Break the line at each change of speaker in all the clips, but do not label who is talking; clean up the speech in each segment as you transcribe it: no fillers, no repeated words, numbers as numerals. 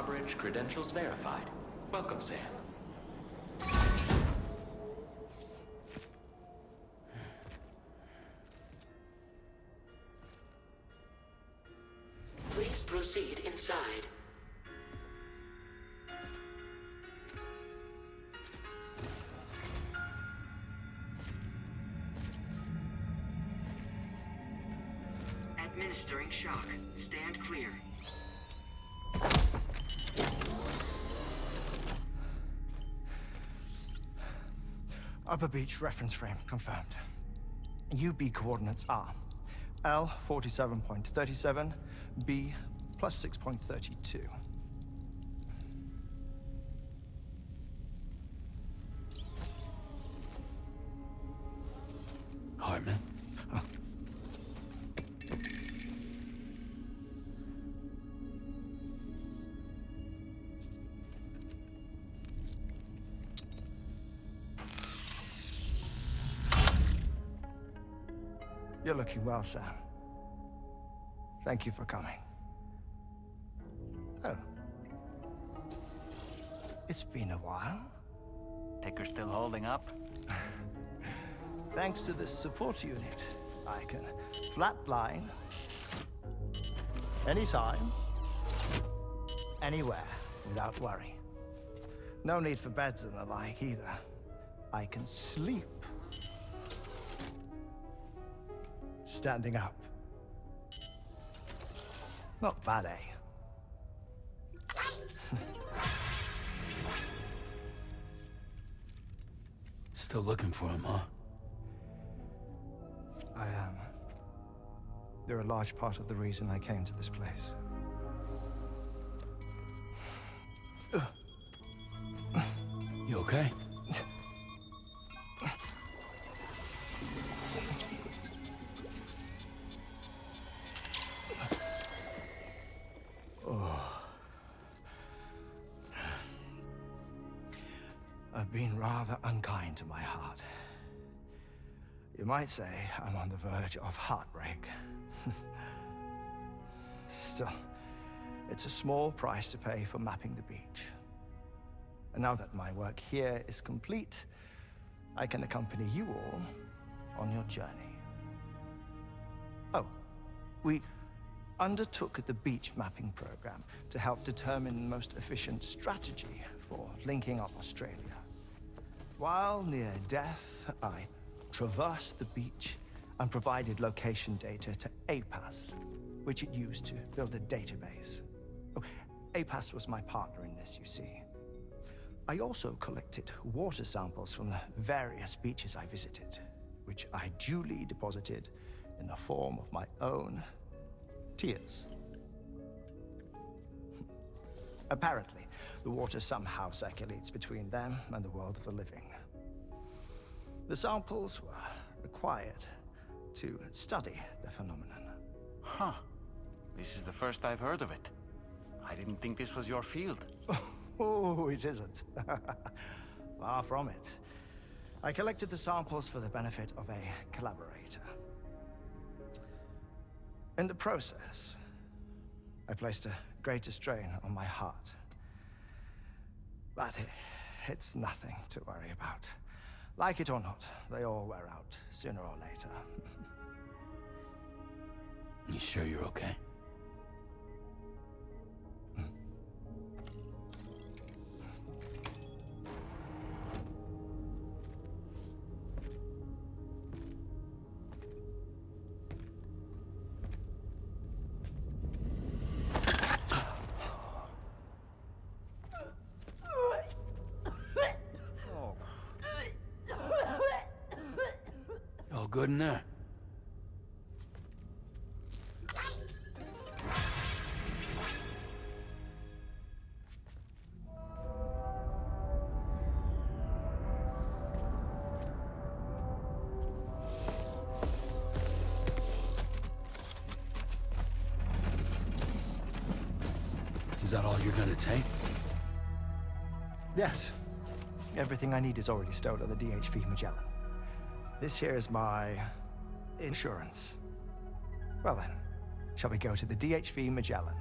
drawbridge credentials verified. Welcome, Sam.
Please proceed inside. Administering shock. Stand clear.
Upper beach reference frame confirmed. UB coordinates are L 47.37, B plus 6.32.
Heartman?
You're looking well, Sam. Thank you for coming. Oh. It's been a while.
Ticker still holding up?
Thanks to this support unit, I can flatline anytime, anywhere, without worry. No need for beds and the like either. I can sleep standing up. Not bad, eh?
Still looking for him, huh?
I am. They're a large part of the reason I came to this place.
You okay?
I've been rather unkind to my heart. You might say I'm on the verge of heartbreak. Still, it's a small price to pay for mapping the beach. And now that my work here is complete, I can accompany you all on your journey. Oh, we undertook the beach mapping program to help determine the most efficient strategy for linking up Australia. While near death, I traversed the beach and provided location data to APAS, which it used to build a database. Oh, APAS was my partner in this, you see. I also collected water samples from the various beaches I visited, which I duly deposited in the form of my own tears. Apparently, the water somehow circulates between them and the world of the living. The samples were required to study the phenomenon.
Huh. This is the first I've heard of it. I didn't think this was your field.
Oh, it isn't. Far from it. I collected the samples for the benefit of a collaborator. In the process, I placed a greater strain on my heart. But it's nothing to worry about. Like it or not, they all wear out, sooner or later.
You sure you're okay? All good in there? Is that all you're gonna take?
Yes. Everything I need is already stowed on the DHV Magellan. This here is my insurance. Well then, shall we go to the DHV Magellan?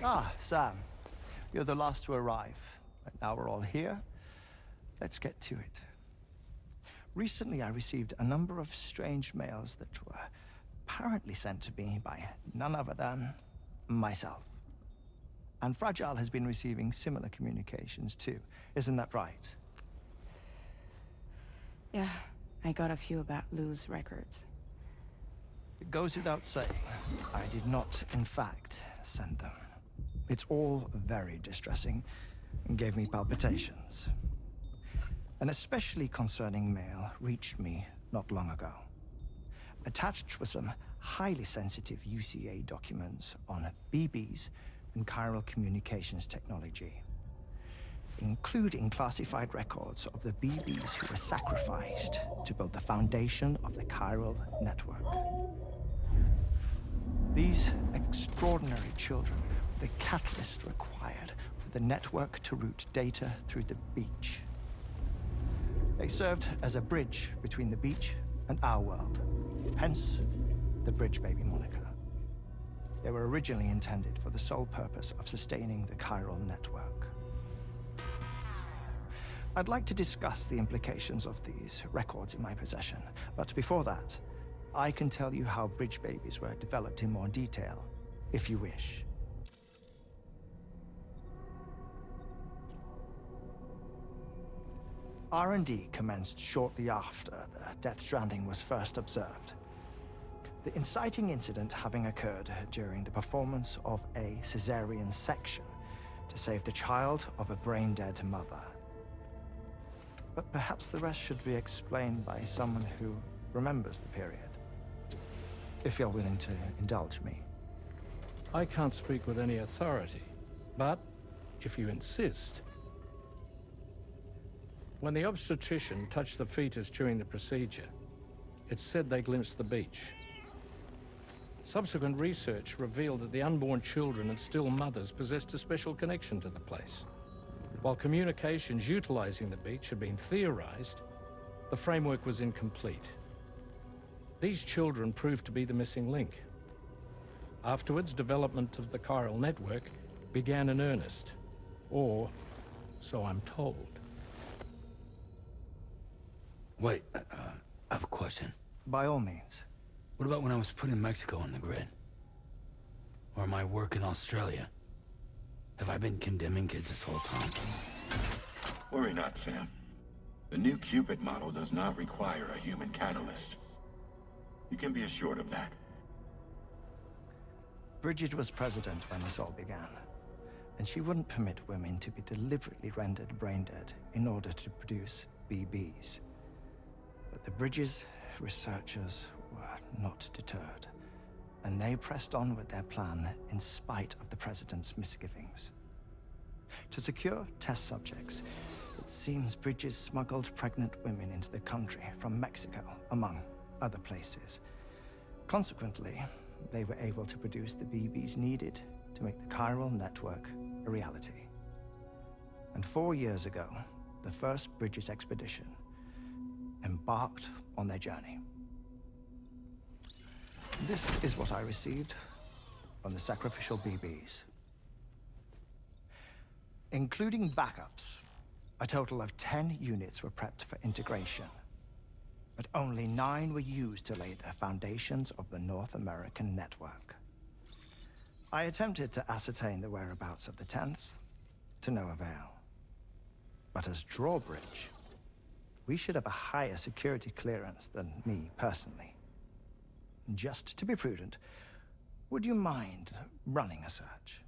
Ah, Sam. You're the last to arrive. But now we're all here. Let's get to it. Recently, I received a number of strange mails that were apparently sent to me by none other than myself. And Fragile has been receiving similar communications too. Isn't that right?
Yeah, I got a few about Lou's records.
It goes without saying, I did not, in fact, send them. It's all very distressing and gave me palpitations. An especially concerning mail reached me not long ago. Attached were some highly sensitive UCA documents on BBs and chiral communications technology, including classified records of the BBs who were sacrificed to build the foundation of the chiral network. These extraordinary children were the catalyst required for the network to route data through the beach. They served as a bridge between the beach and our world, hence the Bridge Baby moniker. They were originally intended for the sole purpose of sustaining the chiral network. I'd like to discuss the implications of these records in my possession, but before that, I can tell you how Bridge Babies were developed in more detail, if you wish. R&D commenced shortly after the Death Stranding was first observed. The inciting incident having occurred during the performance of a cesarean section to save the child of a brain-dead mother. But perhaps the rest should be explained by someone who remembers the period. If you're willing to indulge me.
I can't speak with any authority, but if you insist. When the obstetrician touched the fetus during the procedure, it's said they glimpsed the beach. Subsequent research revealed that the unborn children of still mothers possessed a special connection to the place. While communications utilizing the beach had been theorized, the framework was incomplete. These children proved to be the missing link. Afterwards, development of the chiral network began in earnest, or so I'm told.
Wait, I have a question.
By all means.
What about when I was put in Mexico on the grid? Or my work in Australia? Have I been condemning kids this whole time?
Worry not, Sam. The new Cupid model does not require a human catalyst. You can be assured of that.
Bridget was president when this all began, and she wouldn't permit women to be deliberately rendered brain-dead in order to produce BBs. But the Bridges researchers were not deterred, and they pressed on with their plan in spite of the president's misgivings. To secure test subjects, it seems Bridges smuggled pregnant women into the country from Mexico, among other places. Consequently, they were able to produce the BBs needed to make the chiral network a reality. And 4 years ago, the first Bridges expedition embarked on their journey. This is what I received from the sacrificial BBs. Including backups, a total of 10 units were prepped for integration, but only 9 were used to lay the foundations of the North American network. I attempted to ascertain the whereabouts of the 10th, to no avail. But as drawbridge, we should have a higher security clearance than me personally. Just to be prudent, would you mind running a search?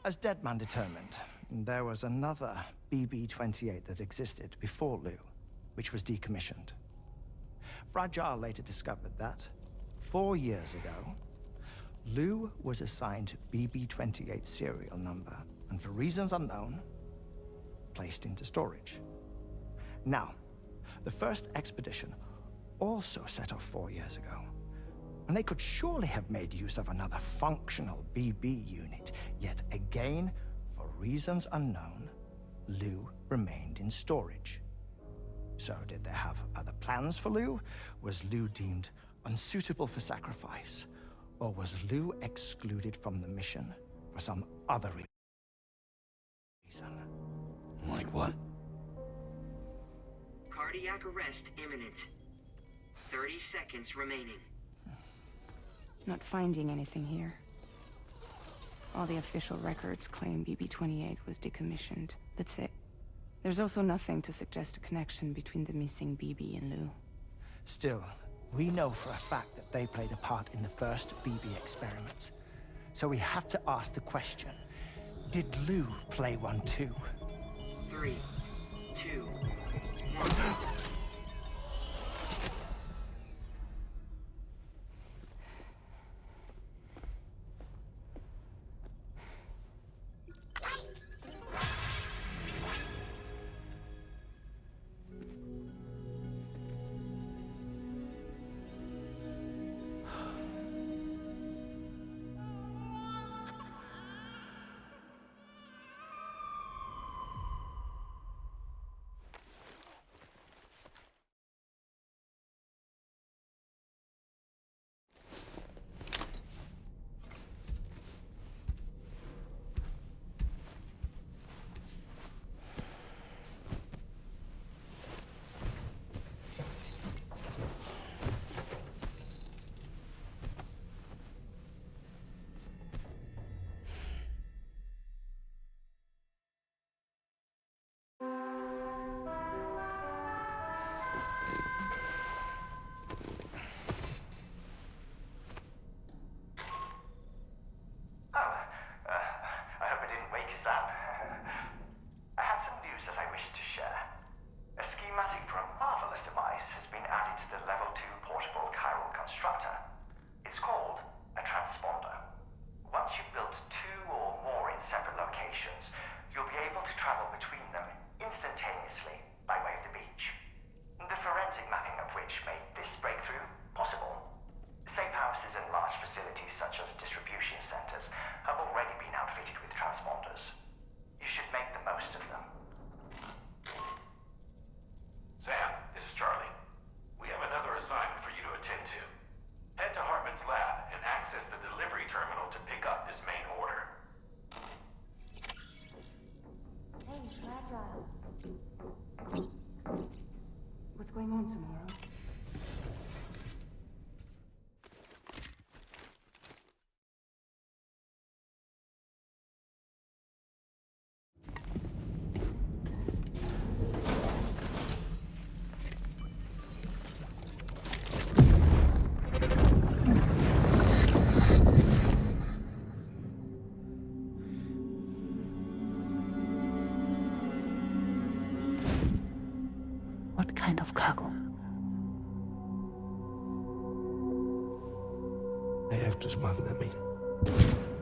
As Deadman determined, there was another BB-28 that existed before Lou, which was decommissioned. Fragile later discovered that, 4 years ago, Lou was assigned BB-28 serial number, and for reasons unknown, placed into storage. Now, the first expedition also set off 4 years ago, and they could surely have made use of another functional BB unit, yet again, for reasons unknown, Lou remained in storage. So did they have other plans for Lou? Was Lou deemed unsuitable for sacrifice? Or was Lou excluded from the mission for some other reason?
Like what?
Cardiac arrest imminent. 30 seconds remaining.
Not finding anything here. All the official records claim BB-28 was decommissioned. That's it. There's also nothing to suggest a connection between the missing BB and Lou.
Still, we know for a fact that they played a part in the first BB experiments. So we have to ask the question, did Lou play one too?
3, 2, 1.
I hope I didn't wake you, Sam. I had some news that I wished to share. A schematic for a marvelous device has been added to the Level 2 portable chiral constructor. It's called a transponder. Once you've built 2 or more in separate locations, you'll be able to travel between them instantaneously by way of the beach. The forensic mapping of which made this breakthrough possible. Safe houses and large facilities such as distribution centers have already been outfitted with transponders. You should make the most of them.
Sam, this is Charlie. We have another assignment for you to attend to. Head to Heartman's lab and access the delivery terminal to pick up this main order.
Hey, Fragile. What's going on tomorrow?
What kind of cargo?
I have to smuggle them in.